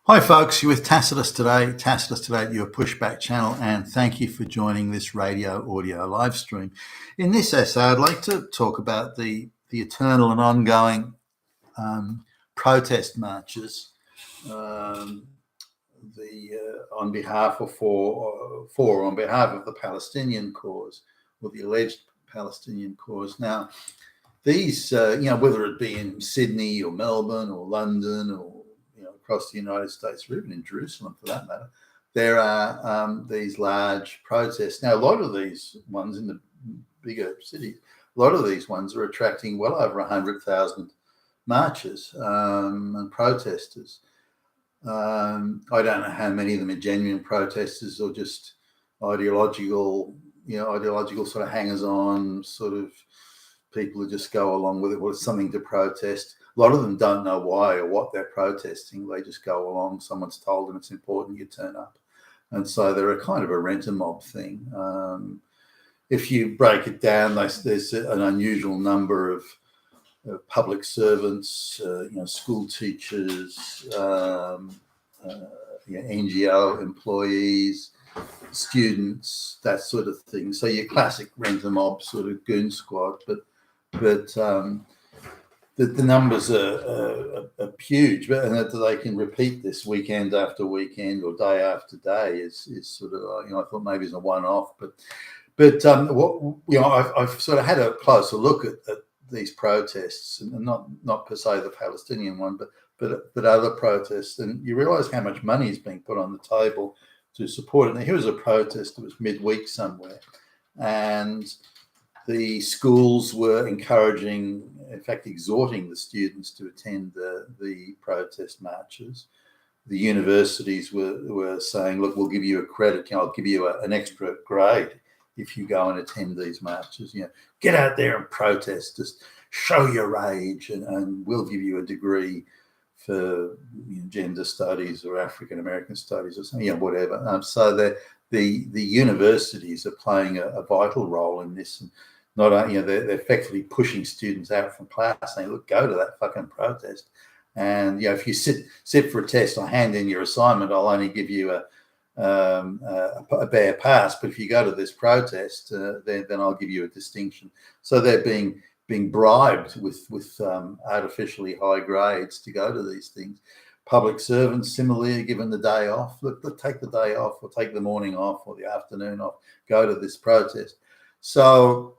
Hi folks, you're with Tacitus today. Tacitus today, your pushback channel, and thank you for joining this radio audio live stream. In this essay, I'd like to talk about the eternal and ongoing protest marches on behalf of on behalf of the Palestinian cause, or the alleged Palestinian cause. Now, these, whether it be in Sydney or Melbourne or London or across the United States, or even in Jerusalem for that matter, there are these large protests. Now, a lot of these ones in the bigger cities, a lot of these ones are attracting well over 100,000 marches and protesters. I don't know how many of them are genuine protesters or just ideological sort of hangers-on, sort of people who just go along with it. Well, it's something to protest. A lot of them don't know why or what they're protesting. They just go along. Someone's told them it's important, you turn up. And so they're a kind of a rent-a-mob thing. If you break it down, there's an unusual number of public servants, school teachers, NGO employees, students, that sort of thing. So your classic rent-a-mob sort of goon squad, but the numbers are huge, and that they can repeat this weekend after weekend or day after day is sort of, I thought maybe it's a one-off, but I've sort of had a closer look at these protests, and not per se the Palestinian one, but other protests, and you realise how much money is being put on the table to support it. Now, here was a protest that was midweek somewhere, and the schools were encouraging, in fact, exhorting the students to attend the protest marches. The universities were saying, look, we'll give you a credit, I'll give you an extra grade if you go and attend these marches. Get out there and protest, just show your rage, and we'll give you a degree for gender studies or African American studies or something, whatever. So the universities are playing a vital role in this. And not only, they're effectively pushing students out from class, saying, look, go to that fucking protest. And if you sit for a test or hand in your assignment, I'll only give you a bare pass. But if you go to this protest, then I'll give you a distinction. So they're being bribed with artificially high grades to go to these things. Public servants similarly are given the day off. Look, take the day off, or take the morning off, or the afternoon off. Go to this protest. So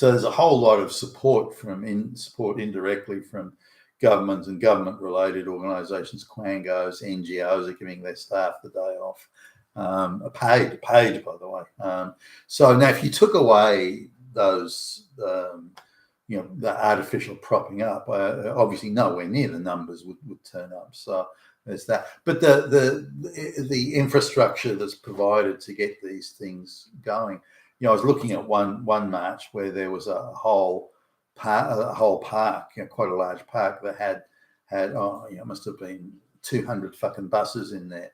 there's a whole lot of support indirectly from governments and government-related organisations. Quangos, NGOs are giving their staff the day off. Paid, by the way. So now, if you took away those, the artificial propping up, obviously nowhere near the numbers would turn up. So there's that. But the infrastructure that's provided to get these things going. I was looking at one march where there was a whole park, quite a large park that had must have been 200 fucking buses in there.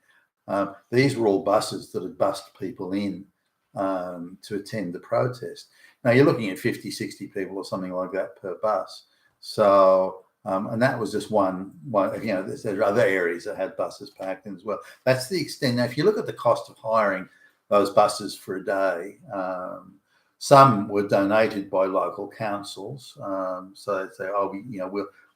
These were all buses that had bussed people in to attend the protest. Now you're looking at 50, 60 people or something like that per bus. So, and that was just one. There are other areas that had buses packed in as well. That's the extent. Now, if you look at the cost of hiring those buses for a day, some were donated by local councils. So they say, oh,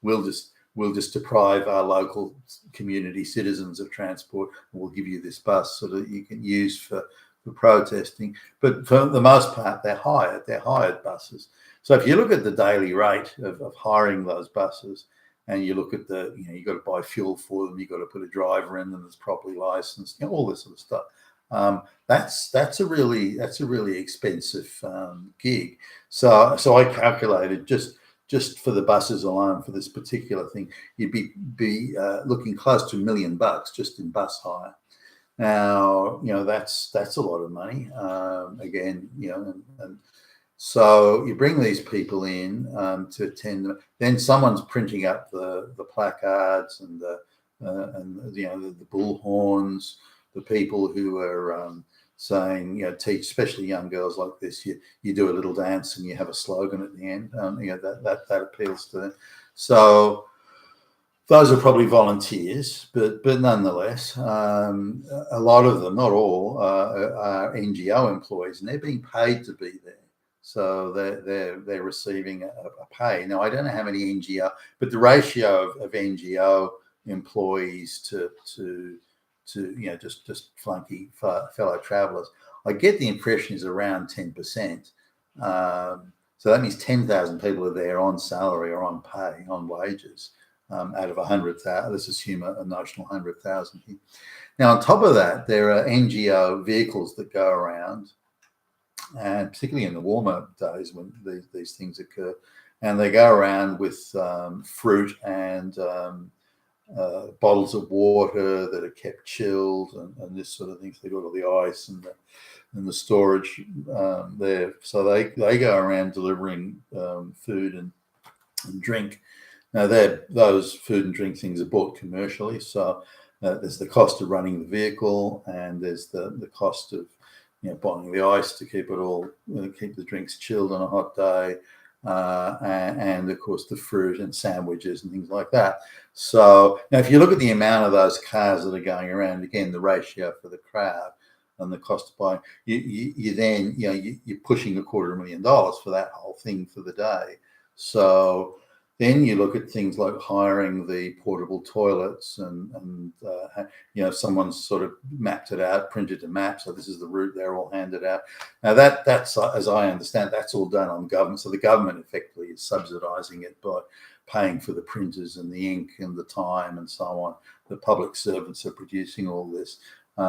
we'll just deprive our local community citizens of transport, and we'll give you this bus so that you can use for protesting. But for the most part, they're hired buses. So if you look at the daily rate of hiring those buses, and you look at you've got to buy fuel for them, you've got to put a driver in them that's properly licensed, all this sort of stuff. That's a really expensive gig. So I calculated just for the buses alone for this particular thing, you'd be looking close to $1 million just in bus hire. Now, that's a lot of money. Again, and so you bring these people in to attend them. Then someone's printing up the placards and the bullhorns. The people who are saying, teach, especially young girls like this, you do a little dance and you have a slogan at the end. That appeals to them. So Those are probably volunteers, but nonetheless, a lot of them, not all, are NGO employees, and they're being paid to be there. So they're receiving a pay. Now I don't know how many NGO, but the ratio of NGO employees to just flunky fellow travellers, I get the impression is around 10%. So that means 10,000 people are there on salary or on pay, on wages. Out of 100,000, let's assume a notional 100,000 here. Now, on top of that, there are NGO vehicles that go around, and particularly in the warmer days when these things occur, and they go around with fruit and bottles of water that are kept chilled and this sort of thing. So they've got all the ice and the storage there. So they go around delivering food and drink. Now, those food and drink things are bought commercially, so there's the cost of running the vehicle, and there's the cost of buying the ice to keep it all keep the drinks chilled on a hot day, and of course the fruit and sandwiches and things like that. So now, if you look at the amount of those cars that are going around, again the ratio for the crowd and the cost of buying, you're pushing $250,000 for that whole thing for the day. So then you look at things like hiring the portable toilets and someone's sort of mapped it out, printed a map. So this is the route, they're all handed out. Now that's, as I understand, that's all done on government. So the government effectively is subsidizing it by paying for the printers and the ink and the time and so on. The public servants are producing all this.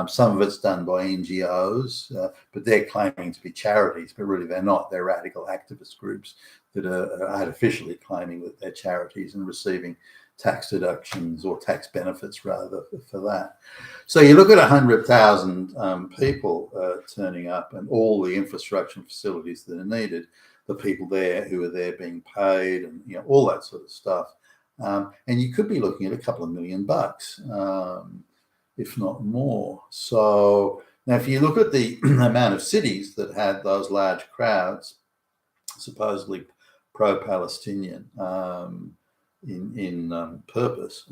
Some of it's done by NGOs, but they're claiming to be charities, but really they're not. They're radical activist groups that are artificially claiming that they're charities and receiving tax deductions or tax benefits rather for that. So you look at 100,000 people turning up and all the infrastructure and facilities that are needed, the people there who are there being paid and all that sort of stuff. And you could be looking at a couple of $1 million, if not more. So now if you look at the amount of cities that had those large crowds, supposedly pro-Palestinian in purpose,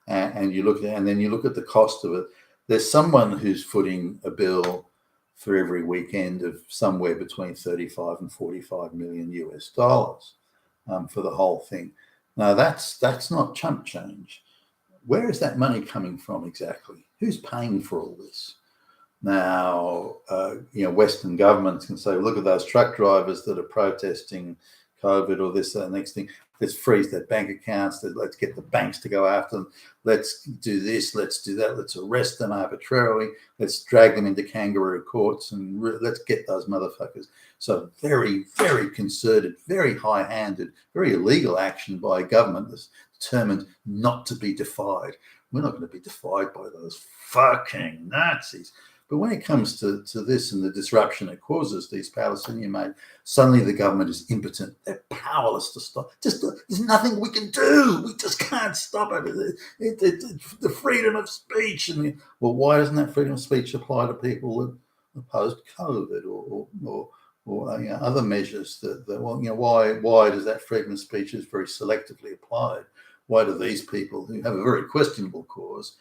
and you look at, and then you look at the cost of it, there's someone who's footing a bill for every weekend of somewhere between 35 and 45 million US dollars for the whole thing. Now that's not chump change. Where is that money coming from exactly? Who's paying for all this? Now, Western governments can say, look at those truck drivers that are protesting COVID or this, that, next thing. Let's freeze their bank accounts. Let's get the banks to go after them. Let's do this. Let's do that. Let's arrest them arbitrarily. Let's drag them into kangaroo courts and let's get those motherfuckers. So very, very concerted, very high-handed, very illegal action by a government that's determined not to be defied. We're not going to be defied by those fucking Nazis. But when it comes to this and the disruption it causes these Palestinian made, suddenly the government is impotent. They're powerless to stop. There's nothing we can do. We just can't stop it. The freedom of speech. And well, why doesn't that freedom of speech apply to people that opposed COVID or other measures why does that freedom of speech is very selectively applied? Why do these people who have a very questionable cause,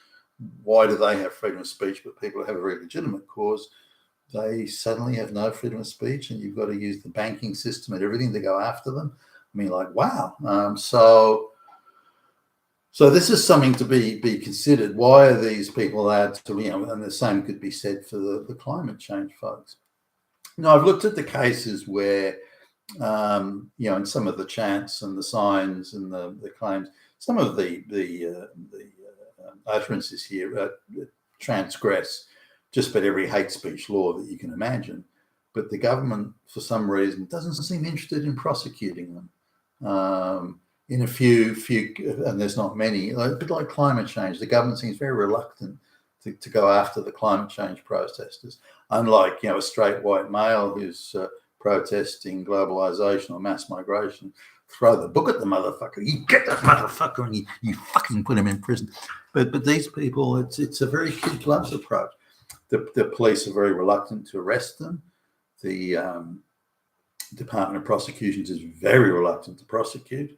why do they have freedom of speech, but people who have a very legitimate cause, they suddenly have no freedom of speech, and you've got to use the banking system and everything to go after them? I mean, like, wow. So this is something to be considered. Why are these people allowed to, and the same could be said for the climate change folks. Now, I've looked at the cases where, in some of the chants and the signs and the claims, some of the utterances here transgress just about every hate speech law that you can imagine. But the government, for some reason, doesn't seem interested in prosecuting them. In a few, and there's not many, a bit like climate change, the government seems very reluctant to go after the climate change protesters. Unlike, a straight white male who's protesting globalization or mass migration, throw the book at the motherfucker. You get that motherfucker and you fucking put him in prison. But these people, it's a very kid gloves approach. The police are very reluctant to arrest them. The Department of Prosecutions is very reluctant to prosecute.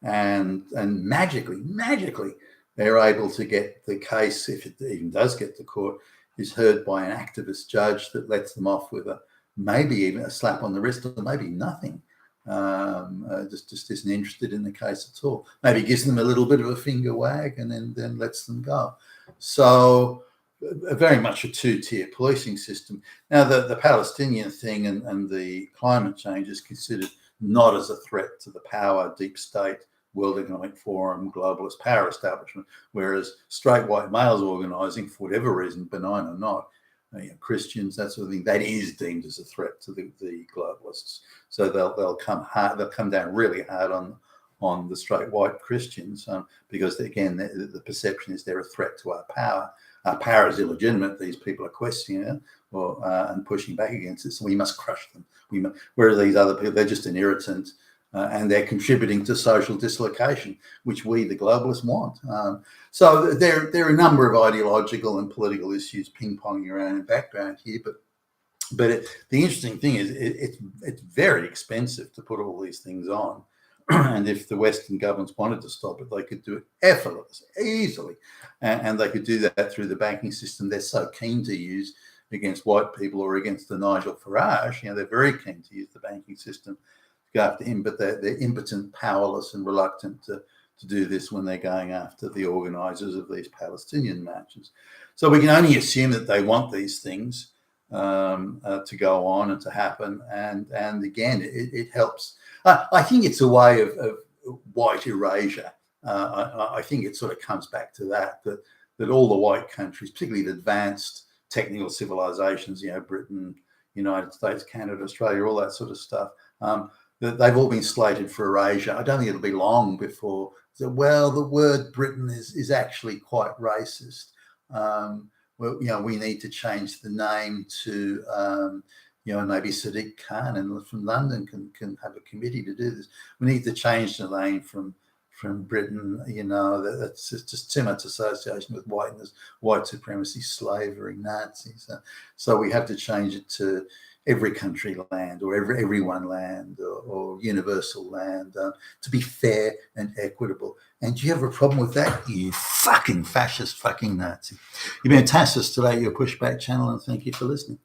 and magically, they're able to get the case, if it even does get to court, is heard by an activist judge that lets them off with maybe even a slap on the wrist, or maybe nothing. Just isn't interested in the case at all. Maybe gives them a little bit of a finger wag and then lets them go. So very much a two-tier policing system. Now, the Palestinian thing and the climate change is considered not as a threat to the power, deep state, World Economic Forum, globalist power establishment, whereas straight white males organising, for whatever reason, benign or not, Christians, that sort of thing, that is deemed as a threat to the globalists. So they'll come down really hard on the straight white Christians, because again, the perception is they're a threat to our power. Our power is illegitimate. These people are questioning it and pushing back against it. So we must crush them. Whereas these other people, they're just an irritant, and they're contributing to social dislocation, which we, the globalists, want. So there are a number of ideological and political issues ping-ponging around in the background here, but the interesting thing is it's very expensive to put all these things on. And if the Western governments wanted to stop it, they could do it effortlessly, easily. And they could do that through the banking system they're so keen to use against white people or against the Nigel Farage. They're very keen to use the banking system to go after him, but they're impotent, powerless, and reluctant to do this when they're going after the organisers of these Palestinian marches. So we can only assume that they want these things to go on and to happen. And again, it helps. I think it's a way of white erasure. I think it sort of comes back to that all the white countries, particularly the advanced technical civilizations, Britain, United States, Canada, Australia, all that sort of stuff, that they've all been slated for erasure. I don't think it'll be long before, well, the word Britain is actually quite racist. We need to change the name to, maybe Sadiq Khan from London can have a committee to do this. We need to change the name from Britain. That's just too much association with whiteness, white supremacy, slavery, Nazis. So we have to change it to every country land, or everyone land, or universal land, to be fair and equitable. And do you have a problem with that, you fucking fascist fucking Nazi? You've been a Tassus today, your Pushback channel, and thank you for listening.